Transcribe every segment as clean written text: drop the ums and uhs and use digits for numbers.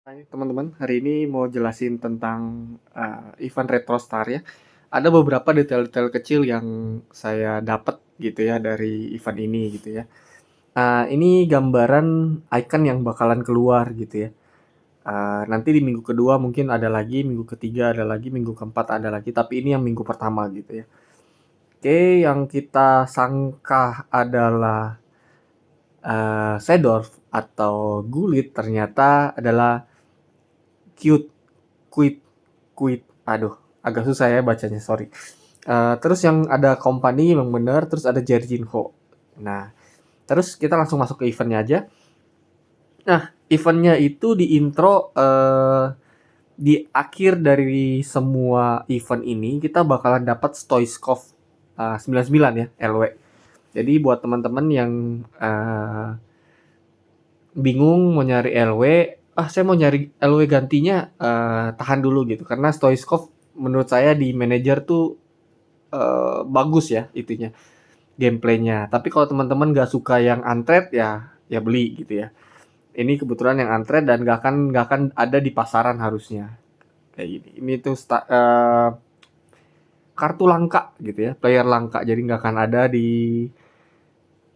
Hai teman-teman, hari ini mau jelasin tentang event Retro Star ya. Ada beberapa detail-detail kecil yang saya dapat gitu ya dari event ini gitu ya. Ini gambaran icon yang bakalan keluar gitu ya. Nanti di minggu kedua mungkin ada lagi, minggu ketiga ada lagi, minggu keempat ada lagi, tapi ini yang minggu pertama gitu ya. Oke, yang kita sangka adalah Seedorf atau Gullit ternyata adalah Cute, Quid, Quid. Aduh, agak susah ya bacanya, sorry. Terus yang ada company memang bener, terus ada Jorginho. Nah, terus kita langsung masuk ke eventnya aja. Nah, eventnya itu di intro di akhir dari semua event ini kita bakalan dapat Stoichkov 99 ya, LW. Jadi buat teman-teman yang bingung mau nyari LW, saya mau nyari LW gantinya, tahan dulu gitu. Karena Stoichkov menurut saya di manajer tuh bagus ya itunya, gameplaynya. Tapi kalau teman-teman nggak suka yang untrade ya beli gitu ya. Ini kebetulan yang untrade dan nggak akan ada di pasaran harusnya kayak gini. Ini tuh kartu langka gitu ya, player langka. Jadi nggak akan ada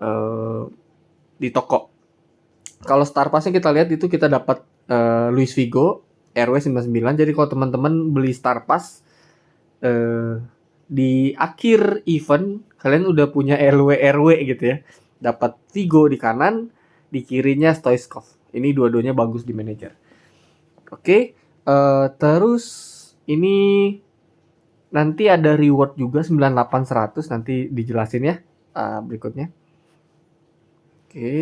uh, di toko. Kalau Star Pass-nya kita lihat itu kita dapat Luis Figo RW 99. Jadi kalau teman-teman beli Star Pass eh, di akhir event kalian udah punya RW gitu ya. Dapat Figo di kanan, di kirinya Stoichkov. Ini dua-duanya bagus di manajer. Oke, terus ini nanti ada reward juga 98 100 nanti dijelasin ya berikutnya. Oke.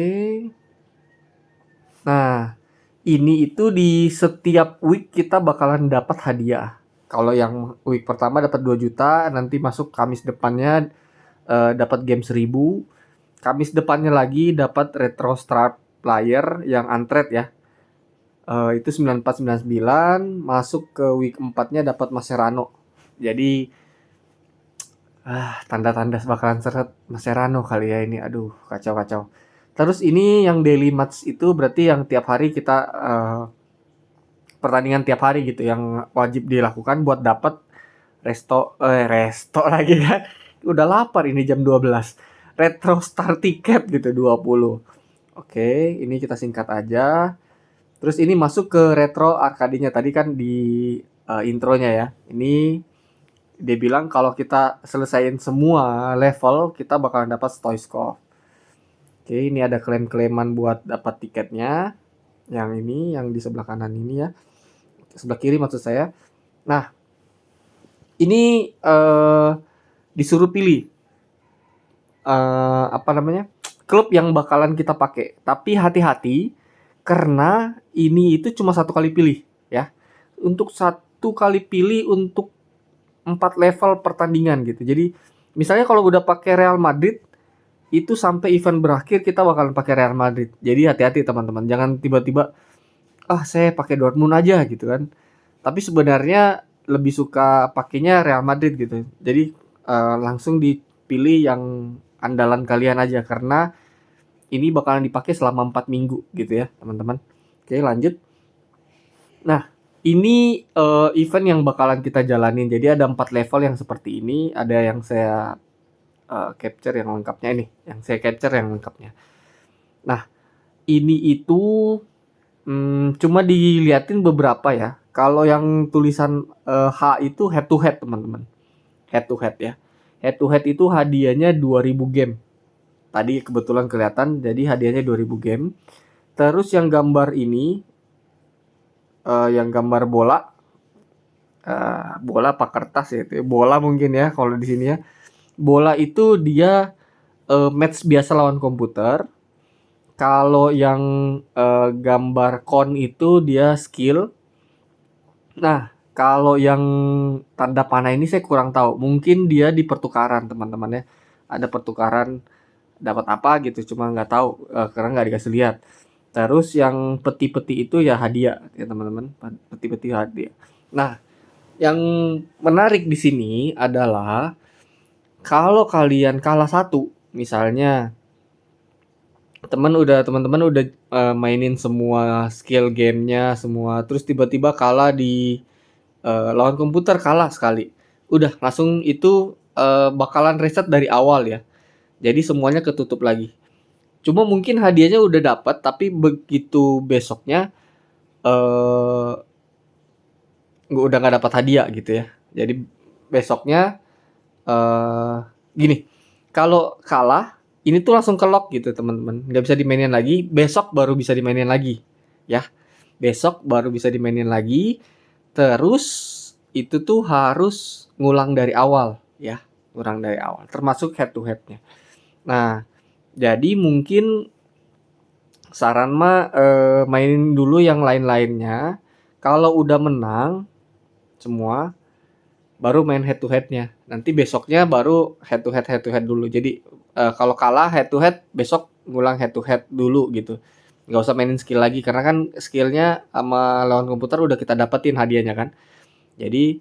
Nah, ini itu di setiap week kita bakalan dapat hadiah. Kalau yang week pertama dapat 2 juta, nanti masuk Kamis depannya dapat game 1000. Kamis depannya lagi dapat Retro Star Player yang untrade ya. Itu 9499, masuk ke week 4-nya dapat Mascherano. Jadi tanda-tanda bakalan seret Mascherano kali ya ini. Aduh, kacau-kacau. Terus ini yang daily match itu berarti yang tiap hari kita pertandingan tiap hari gitu yang wajib dilakukan buat dapat resto lagi kan. Udah lapar ini jam 12. Retro Star Ticket gitu 20. Oke, ini kita singkat aja. Terus ini masuk ke retro arkadinya tadi kan di intronya ya. Ini dia bilang kalau kita selesaiin semua level kita bakalan dapat Stoichkov. Oke, ini ada klaim-klaiman buat dapat tiketnya. Yang ini, yang di sebelah kanan ini ya. Sebelah kiri maksud saya. Nah, ini disuruh pilih apa namanya? Klub yang bakalan kita pakai. Tapi hati-hati karena ini itu cuma satu kali pilih ya. Untuk satu kali pilih untuk 4 level pertandingan gitu. Jadi misalnya kalau udah pakai Real Madrid itu sampai event berakhir kita bakalan pakai Real Madrid. Jadi hati-hati teman-teman, jangan tiba-tiba saya pakai Dortmund aja gitu kan. Tapi sebenarnya lebih suka pakainya Real Madrid gitu. Jadi langsung dipilih yang andalan kalian aja karena ini bakalan dipakai selama 4 minggu gitu ya, teman-teman. Oke, lanjut. Nah, ini event yang bakalan kita jalanin. Jadi ada 4 level yang seperti ini, ada yang saya capture yang lengkapnya ini, yang saya capture yang lengkapnya. Nah, ini itu cuma diliatin beberapa ya. Kalau yang tulisan H itu head to head teman-teman. Head to head ya. Head to head itu hadiahnya 2000 game. Tadi kebetulan kelihatan jadi hadiahnya 2000 game. Terus yang gambar ini yang gambar bola bola apa kertas ya itu. Bola mungkin ya kalau di sini ya. Bola itu dia match biasa lawan komputer. Kalau yang gambar kon itu dia skill. Nah, kalau yang tanda panah ini saya kurang tahu. Mungkin dia di pertukaran teman-teman ya. Ada pertukaran dapat apa gitu, cuma nggak tahu karena nggak dikasih lihat. Terus yang peti-peti itu ya hadiah ya teman-teman. Peti-peti hadiah. Nah, yang menarik di sini adalah kalau kalian kalah satu, misalnya teman-teman udah mainin semua skill gamenya semua, terus tiba-tiba kalah di lawan komputer, kalah sekali. Udah langsung itu bakalan reset dari awal ya. Jadi semuanya ketutup lagi. Cuma mungkin hadiahnya udah dapat, tapi begitu besoknya eh udah nggak dapat hadiah gitu ya. Jadi besoknya eh gini, kalau kalah ini tuh langsung ke lock gitu teman-teman, nggak bisa dimainin lagi. Besok baru bisa dimainin lagi, ya. Besok baru bisa dimainin lagi. Terus itu tuh harus ngulang dari awal, ya, ngulang dari awal, termasuk head to headnya. Nah, jadi mungkin saran mah mainin dulu yang lain-lainnya. Kalau udah menang semua, baru main head to headnya. Nanti besoknya baru head to head dulu. Jadi kalau kalah head to head, besok ngulang head to head dulu gitu. Nggak usah mainin skill lagi karena kan skillnya sama lawan komputer udah kita dapetin hadiahnya kan. Jadi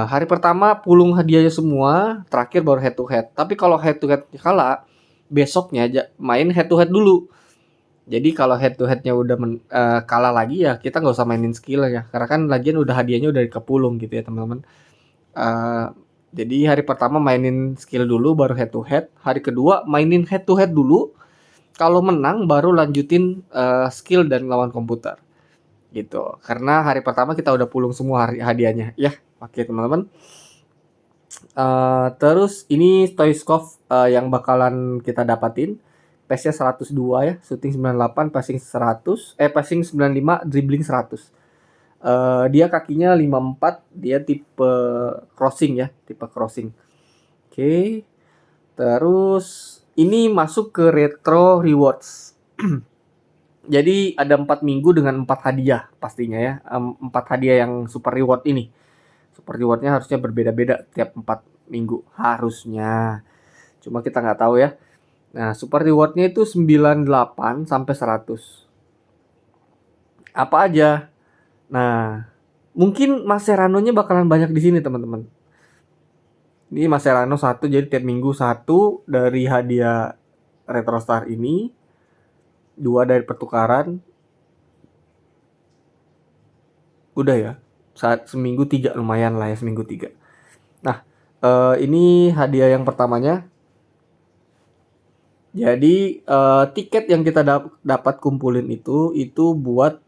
hari pertama pulung hadiahnya semua, terakhir baru head to head. Tapi kalau head to head kalah, besoknya main head to head dulu. Jadi kalau head to headnya udah kalah lagi ya kita nggak usah mainin skill ya. Karena kan lagian udah hadiahnya udah kepulung gitu ya teman-teman. Uh, jadi hari pertama mainin skill dulu baru head to head. Hari kedua mainin head to head dulu. Kalau menang baru lanjutin skill dan lawan komputer. Gitu. Karena hari pertama kita udah pulung semua hadiahnya. Ya, oke teman-teman. Terus ini Stoichkov yang bakalan kita dapatin. Pace-nya 102 ya, shooting 98, passing 100, passing 95, dribbling 100. Dia kakinya 54, dia tipe crossing ya, tipe crossing. Oke. Terus ini masuk ke retro rewards. Jadi ada 4 minggu dengan 4 hadiah pastinya ya. 4 hadiah yang super reward ini. Super rewardnya harusnya berbeda-beda tiap 4 minggu harusnya. Cuma kita nggak tahu ya. Nah, super rewardnya itu 98 sampai 100. Apa aja? Nah, mungkin Mascherano-nya bakalan banyak di sini, teman-teman. Ini Mascherano 1, jadi tiap minggu 1 dari hadiah Retro Star ini, 2 dari pertukaran. Udah ya. Saat seminggu 3 lumayan lah ya, seminggu 3. Nah, ini hadiah yang pertamanya. Jadi tiket yang kita dapat kumpulin itu buat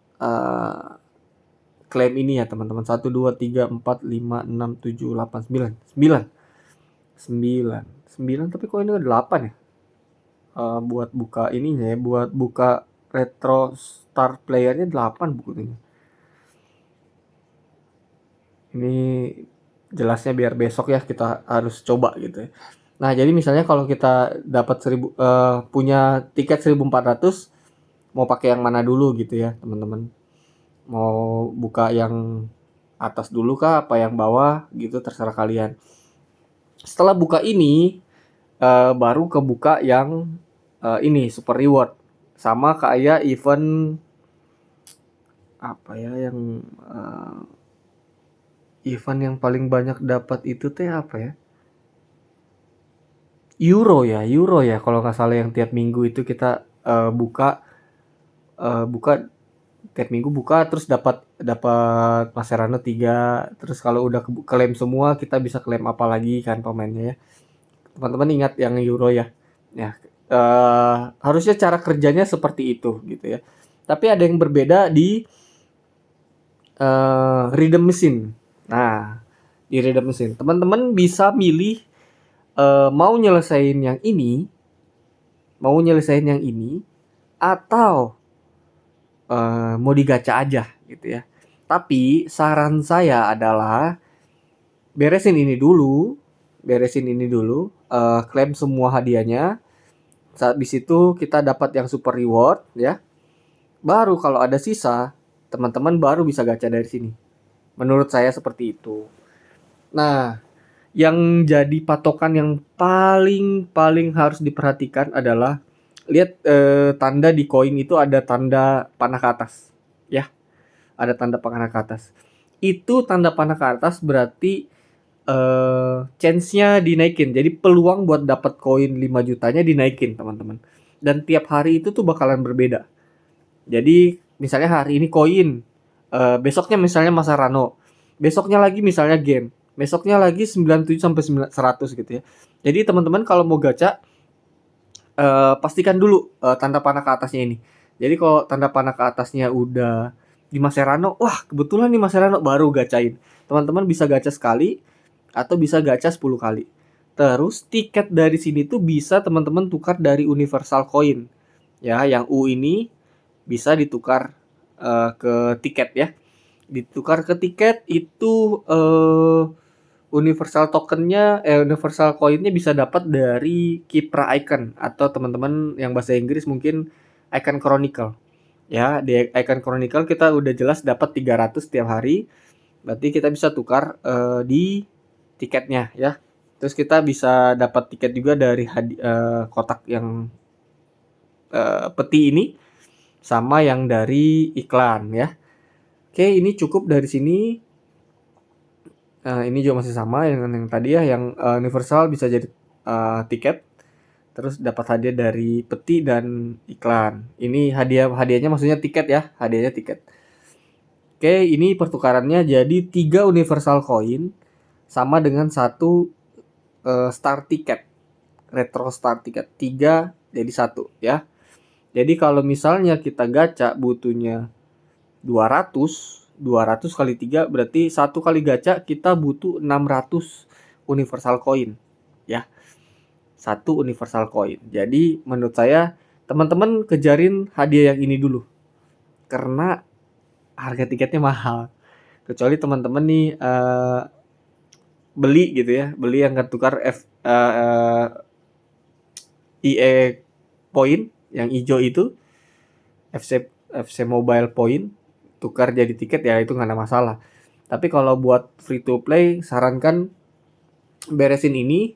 klaim ini ya teman-teman. 1, 2, 3, 4, 5, 6, 7, 8, 9. 9 tapi kok ini ada 8 ya? Buat buka ininya ya, buat buka retro star playernya 8 bukunya. Ini jelasnya biar besok ya kita harus coba gitu ya. Nah, jadi misalnya kalau kita dapat punya tiket 1400, mau pakai yang mana dulu gitu ya, teman-teman. Mau buka yang atas dulu kah apa yang bawah gitu, terserah kalian. Setelah buka ini baru kebuka yang ini super reward. Sama kayak event apa ya yang event yang paling banyak dapat itu teh apa ya? Euro ya kalau nggak salah, yang tiap minggu itu kita buka tiap minggu buka terus dapat Mascherano 3, terus kalau udah klaim semua kita bisa klaim apa lagi kan pemainnya ya. Teman-teman ingat yang Euro ya. Ya, harusnya cara kerjanya seperti itu gitu ya. Tapi ada yang berbeda di redeem mesin. Nah, di redeem mesin teman-teman bisa milih mau nyelesain yang ini atau mau digacha aja gitu ya. Tapi saran saya adalah beresin ini dulu, klaim semua hadiahnya. Saat di situ kita dapat yang super reward ya. Baru kalau ada sisa, teman-teman baru bisa gacha dari sini. Menurut saya seperti itu. Nah, yang jadi patokan yang paling harus diperhatikan adalah lihat tanda di koin itu ada tanda panah ke atas ya, ada tanda panah ke atas. Itu tanda panah ke atas berarti chance-nya dinaikin, jadi peluang buat dapat koin 5 jutanya dinaikin teman-teman. dan tiap hari itu tuh bakalan berbeda. Jadi misalnya hari ini koin, besoknya misalnya Mascherano, besoknya lagi misalnya Gen, besoknya lagi 97 sampai 100 gitu ya. Jadi teman-teman kalau mau gacha, pastikan dulu tanda panah ke atasnya ini. Jadi kalau tanda panah ke atasnya udah di Mascherano, wah kebetulan nih Mascherano, baru gacain. Teman-teman bisa gacha sekali atau bisa gacha 10 kali. Terus tiket dari sini tuh bisa teman-teman tukar dari Universal Coin. Ya, yang U ini bisa ditukar ke tiket ya. Ditukar ke tiket itu universal tokennya universal coinnya bisa dapat dari Kipra Icon, atau teman-teman yang bahasa Inggris mungkin Icon Chronicle. Ya, di Icon Chronicle kita udah jelas dapat 300 tiap hari. Berarti kita bisa tukar di tiketnya ya. Terus kita bisa dapat tiket juga dari kotak yang peti ini, sama yang dari iklan ya. Oke, ini cukup dari sini. Ini juga masih sama yang tadi ya, yang universal bisa jadi tiket, terus dapat hadiah dari peti dan iklan. Ini hadiahnya maksudnya tiket ya, hadiahnya tiket. Oke, ini pertukarannya jadi 3 universal coin sama dengan 1 star tiket, retro star tiket, 3 jadi 1 ya. Jadi kalau misalnya kita gacha butuhnya 200 kali 3 berarti 1 kali gacha kita butuh 600 universal coin ya. 1 universal coin. Jadi menurut saya teman-teman kejarin hadiah yang ini dulu, karena harga tiketnya mahal. Kecuali teman-teman nih beli gitu ya, beli yang ketukar EA point yang hijau itu, FC Mobile Point, tukar jadi tiket ya, itu nggak ada masalah. Tapi kalau buat free to play, sarankan beresin ini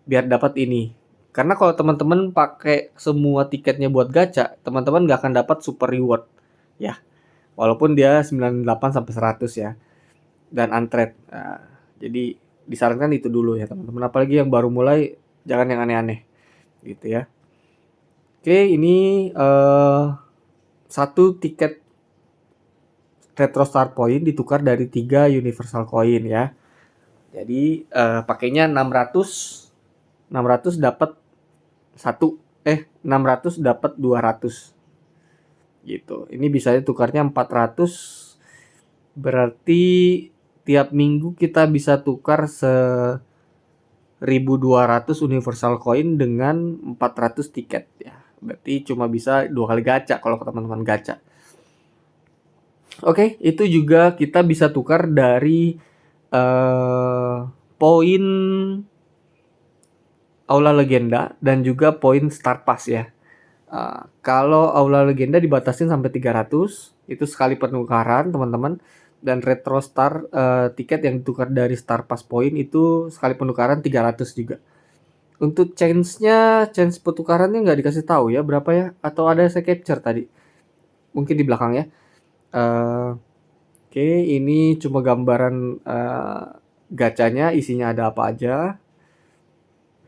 biar dapat ini. Karena kalau teman-teman pakai semua tiketnya buat gacha, teman-teman nggak akan dapat super reward ya. Walaupun dia 98 sampai 100 ya. Dan untrade. Nah, jadi disarankan itu dulu ya teman-teman. Apalagi yang baru mulai, jangan yang aneh-aneh gitu ya. Oke, ini satu tiket Retro Star Point ditukar dari 3 Universal Coin ya. Jadi pakainya 600 dapat 600 dapat 200 gitu. Ini bisa tukarnya 400, berarti tiap minggu kita bisa tukar 1200 universal coin dengan 400 tiket ya. Berarti cuma bisa 2 kali gacha kalau teman-teman gacha. Oke, itu juga kita bisa tukar dari poin Aula Legenda dan juga poin Star Pass ya. Kalau Aula Legenda dibatasin sampai 300, itu sekali penukaran teman-teman. Dan Retro Star tiket yang ditukar dari Star Pass Point itu sekali penukaran 300 juga. Untuk change pertukarannya nggak dikasih tahu ya berapa ya, atau ada saya capture tadi mungkin di belakang ya. Oke, ini cuma gambaran gacanya, isinya ada apa aja.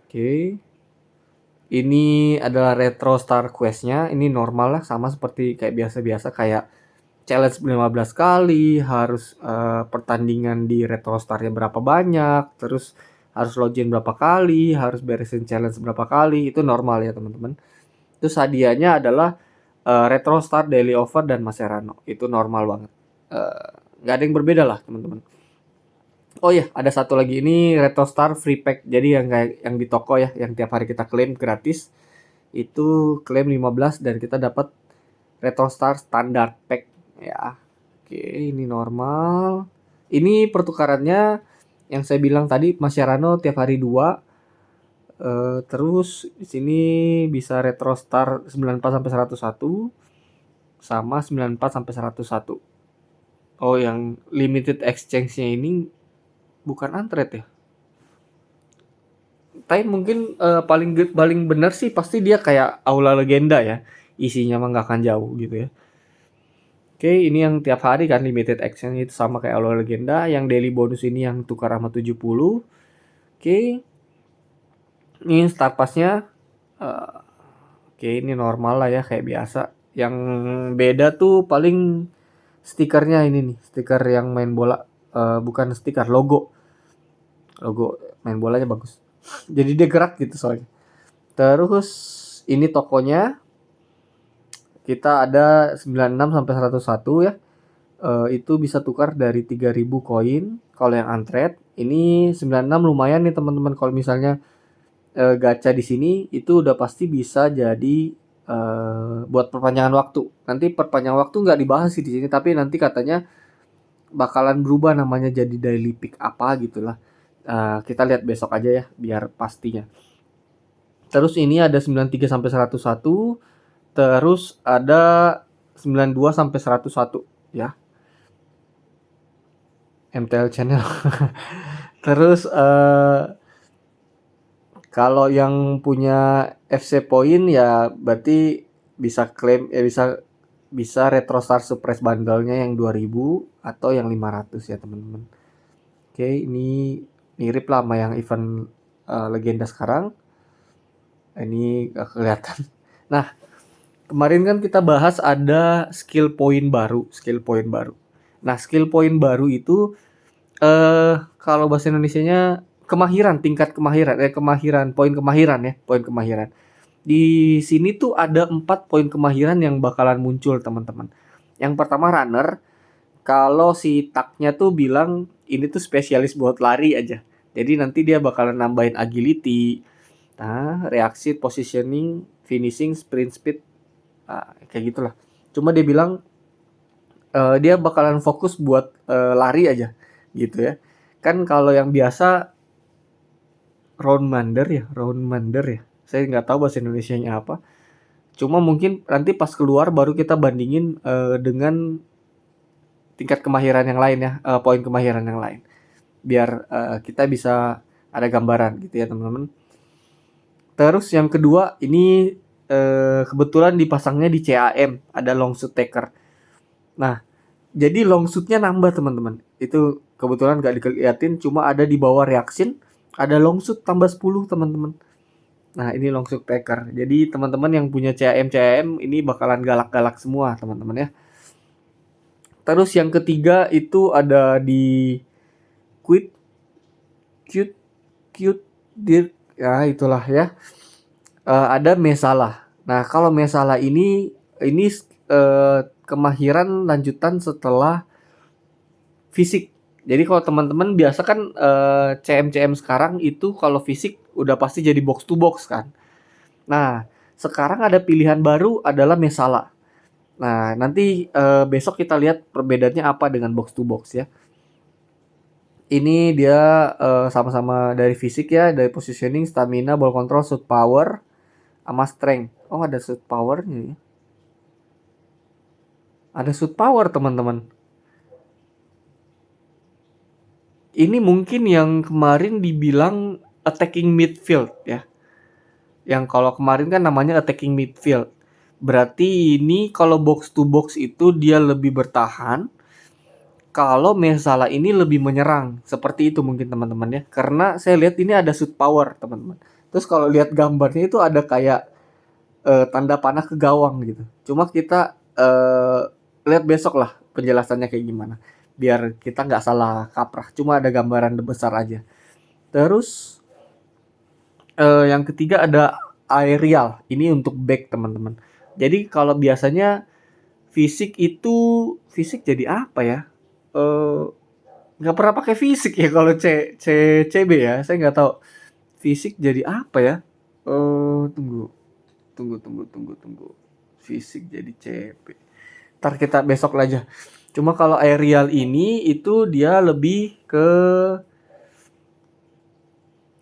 Oke, ini adalah Retro Star Quest-nya. Ini normal lah, sama seperti kayak biasa-biasa, kayak challenge 15 kali, harus pertandingan di Retro Star-nya berapa banyak, terus harus login berapa kali, harus beresin challenge berapa kali, itu normal ya teman-teman. Terus hadiahnya adalah Retro Star Daily Offer dan Mascherano, itu normal banget. Nggak ada yang berbeda lah teman-teman. Oh iya, ada satu lagi, ini Retro Star Free Pack. Jadi yang kayak yang di toko ya, yang tiap hari kita klaim gratis. Itu klaim 15 dan kita dapat Retro Star Standard Pack ya. Oke, ini normal. Ini pertukarannya yang saya bilang tadi, Mascherano tiap hari 2. Terus di sini bisa Retro Star 94 sampai 101 sama 94 sampai 101. Oh, yang limited exchange-nya ini bukan untrade ya. Tapi mungkin paling benar sih pasti dia kayak Aula Legenda ya. Isinya mah nggak akan jauh gitu ya. Oke, ini yang tiap hari kan limited action, itu sama kayak Aula Legenda. Yang daily bonus ini yang tukar sama 70. Oke. Ini Star Pass-nya. Oke, ini normal lah ya kayak biasa. Yang beda tuh paling stikernya ini nih, stiker yang main bola. Bukan stiker, logo. Logo main bolanya bagus. Jadi dia gerak gitu soalnya. Terus ini tokonya kita ada 96 sampai 101 ya. Itu bisa tukar dari 3.000 koin. Kalau yang untrade ini 96 lumayan nih teman-teman, kalau misalnya gacha di sini itu udah pasti bisa jadi buat perpanjangan waktu. Nanti perpanjangan waktu nggak dibahas sih di sini, tapi nanti katanya bakalan berubah namanya jadi daily pick apa gitulah. Kita lihat besok aja ya biar pastinya. Terus ini ada 93 sampai 101, terus ada 92 sampai 101 ya. MTL channel. Terus kalau yang punya FC Point ya berarti bisa klaim ya, bisa Retro Star Surprise bundle-nya yang 2000 atau yang 500 ya teman-teman. Oke, ini mirip lah sama yang event legenda sekarang. Ini gak kelihatan. Nah, kemarin kan kita bahas ada skill point baru. Nah, skill point baru itu kalau bahasa Indonesianya kemahiran, tingkat kemahiran, poin kemahiran. Di sini tuh ada 4 poin kemahiran yang bakalan muncul, teman-teman. Yang pertama runner, kalau si tagnya tuh bilang ini tuh spesialis buat lari aja. Jadi nanti dia bakalan nambahin agility, reaksi, positioning, finishing, sprint speed, kayak gitulah. Cuma dia bilang dia bakalan fokus buat lari aja gitu ya. Kan kalau yang biasa round mander ya. Saya nggak tahu bahasa Indonesianya apa. Cuma mungkin nanti pas keluar baru kita bandingin dengan tingkat kemahiran yang lain ya, poin kemahiran yang lain. Biar kita bisa ada gambaran gitu ya teman-teman. Terus yang kedua ini kebetulan dipasangnya di CAM, ada long shoot taker. Nah, jadi long shootnya nambah teman-teman. Itu kebetulan gak diliatin, cuma ada di bawah reaction, ada long shoot tambah 10 teman-teman. Nah, ini long shoot taker. Jadi teman-teman yang punya CAM ini bakalan galak-galak semua teman-teman ya. Terus yang ketiga itu ada di quit cute dir ya itulah ya. Ada Mesalah. Nah, kalau Mesalah ini kemahiran lanjutan setelah fisik. Jadi kalau teman-teman biasa kan CM sekarang itu kalau fisik udah pasti jadi box to box kan. Nah, sekarang ada pilihan baru adalah Mesalah. Nah, nanti besok kita lihat perbedaannya apa dengan box to box ya. Ini dia sama-sama dari fisik ya, dari positioning, stamina, ball control, shoot power, sama strength. Oh, ada shoot powernya ya. Ada shoot power teman-teman. Ini mungkin yang kemarin dibilang attacking midfield ya. Yang kalau kemarin kan namanya attacking midfield. Berarti ini kalau box to box itu dia lebih bertahan. Kalau Mesalah ini lebih menyerang. Seperti itu mungkin teman-teman ya. Karena saya lihat ini ada shoot power teman-teman. Terus kalau lihat gambarnya itu ada kayak tanda panah ke gawang gitu. Cuma kita lihat besok lah penjelasannya kayak gimana. Biar kita nggak salah kaprah. Cuma ada gambaran besar aja. Terus yang ketiga ada aerial. Ini untuk back teman-teman. Jadi kalau biasanya fisik jadi apa ya? Nggak pernah pakai fisik ya kalau CB ya. Saya nggak tahu fisik jadi apa ya. Tunggu. Fisik jadi CB. Ntar kita besok lah aja. Cuma kalau aerial ini itu dia lebih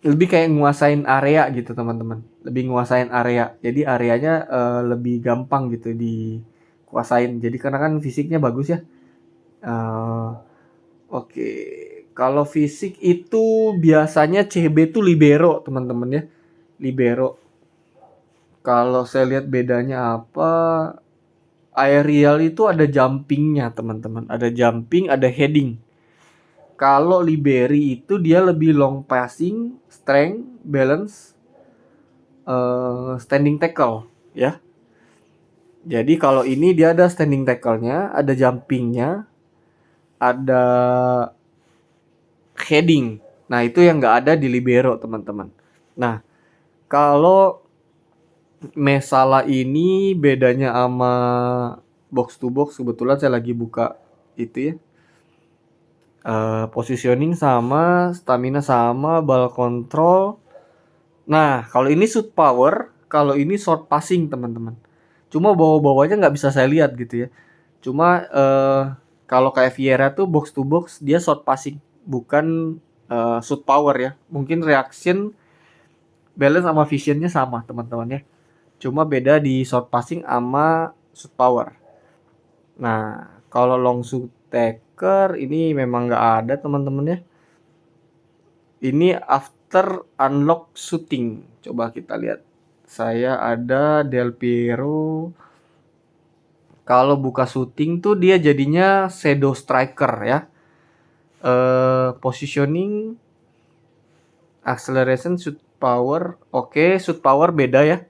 kayak nguasain area gitu teman-teman. Lebih nguasain area. Jadi areanya lebih gampang gitu dikuasain. Jadi karena kan fisiknya bagus ya. Oke. Kalau fisik itu biasanya CB tuh libero teman-teman ya. Libero. Kalau saya lihat bedanya apa? Aerial itu ada jumpingnya teman-teman. Ada jumping, ada heading. Kalau liberi itu dia lebih long passing, strength, balance, standing tackle. ya. Jadi kalau ini dia ada standing tackle-nya, ada jumping-nya, ada heading. Nah, itu yang nggak ada di libero, teman-teman. Nah, kalau Mesala ini bedanya sama box to box, kebetulan saya lagi buka itu ya. Positioning sama, stamina sama, ball control. Nah, kalau ini shoot power, kalau ini short passing, teman-teman. Cuma bawa-bawanya nggak bisa saya lihat gitu ya. Cuma kalau kayak Vieira tuh box to box dia short passing, bukan shoot power ya. Mungkin reaction, balance sama visionnya sama, teman-teman ya. Cuma beda di short passing sama shoot power. Nah, kalau long shoot taker ini memang nggak ada, teman-teman ya. Ini after unlock shooting. Coba kita lihat. Saya ada Del Piero. Kalau buka shooting tuh dia jadinya shadow striker ya. Positioning, acceleration, shoot power. Oke, shoot power beda ya.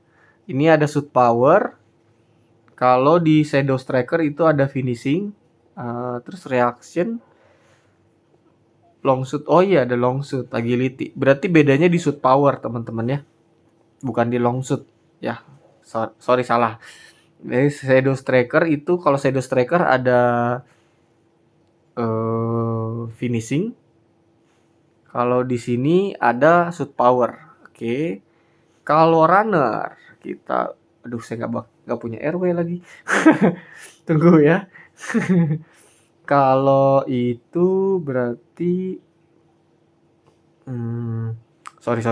Ini ada shoot power. Kalau di shadow striker itu ada finishing, terus reaction, long shoot. Oh iya, ada long shoot, agility. Berarti bedanya di shoot power, teman-teman ya. Bukan di long shoot ya. Sorry salah. Jadi shadow striker itu, kalau shadow striker ada finishing. Kalau di sini ada shoot power. Oke. Kalau runner kita, aduh saya nggak punya RW lagi. Tunggu ya. Kalau itu berarti sorry.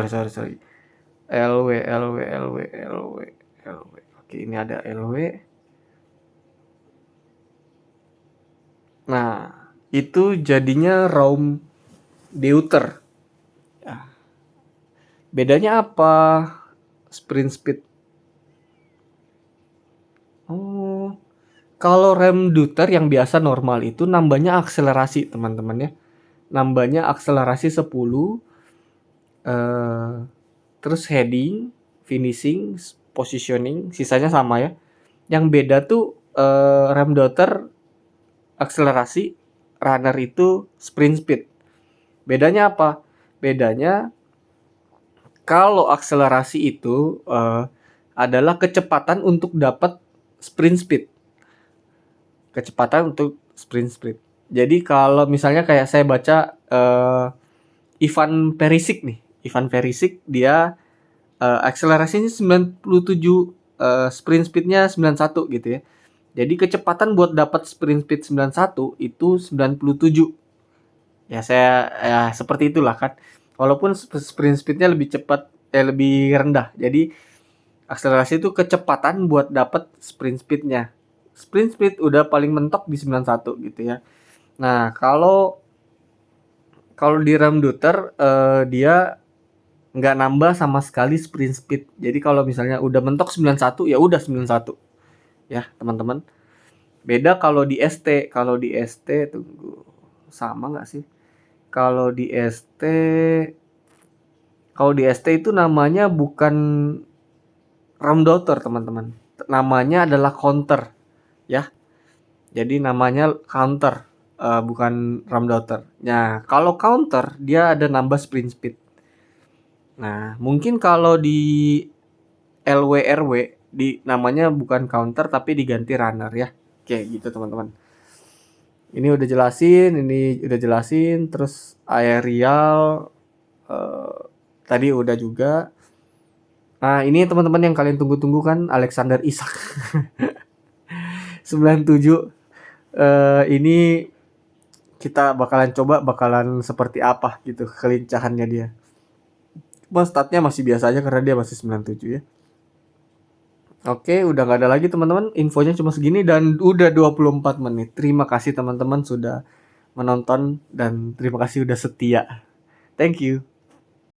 LW. Oke, ini ada LW. Nah, itu jadinya roam deuter. Ya. Bedanya apa? Sprint speed. Oh, kalau rem deuter yang biasa normal itu nambahnya akselerasi, teman-teman ya. Nambahnya akselerasi 10, terus heading, finishing, positioning, sisanya sama ya. Yang beda tuh rem deuter akselerasi, runner itu sprint speed. Bedanya apa? Bedanya kalau akselerasi itu adalah kecepatan untuk dapat sprint speed. Kecepatan untuk sprint speed. Jadi kalau misalnya kayak saya baca Ivan Perisic nih. Ivan Perisic dia akselerasinya 97, sprint speednya 91 gitu ya. Jadi kecepatan buat dapat sprint speed 91 itu 97. Ya seperti itulah kan. Walaupun sprint speednya lebih cepat, lebih rendah. Jadi akselerasi itu kecepatan buat dapat sprint speednya. Sprint speed udah paling mentok di 91 gitu ya. Nah, kalau di rem deuter dia nggak nambah sama sekali sprint speed. Jadi kalau misalnya udah mentok 91 ya udah 91. Ya, teman-teman. Beda kalau di ST. Kalau di ST tunggu. Sama nggak sih? Kalau di ST itu namanya bukan rem deuter, teman-teman. Namanya adalah counter, ya. Jadi namanya counter, bukan rem deuter. Nah, kalau counter dia ada nambah sprint speed. Nah, mungkin kalau di LWRW di namanya bukan counter tapi diganti runner ya. Oke, gitu teman-teman. Ini udah jelasin, terus aerial tadi udah juga. Nah, ini teman-teman yang kalian tunggu-tunggu kan, Alexander Isak. 97. Ini kita bakalan seperti apa gitu kelincahannya dia. Cuma statnya masih biasa aja karena dia masih 97 ya. Oke, udah gak ada lagi teman-teman. Infonya cuma segini dan udah 24 menit. Terima kasih teman-teman sudah menonton dan terima kasih udah setia. Thank you.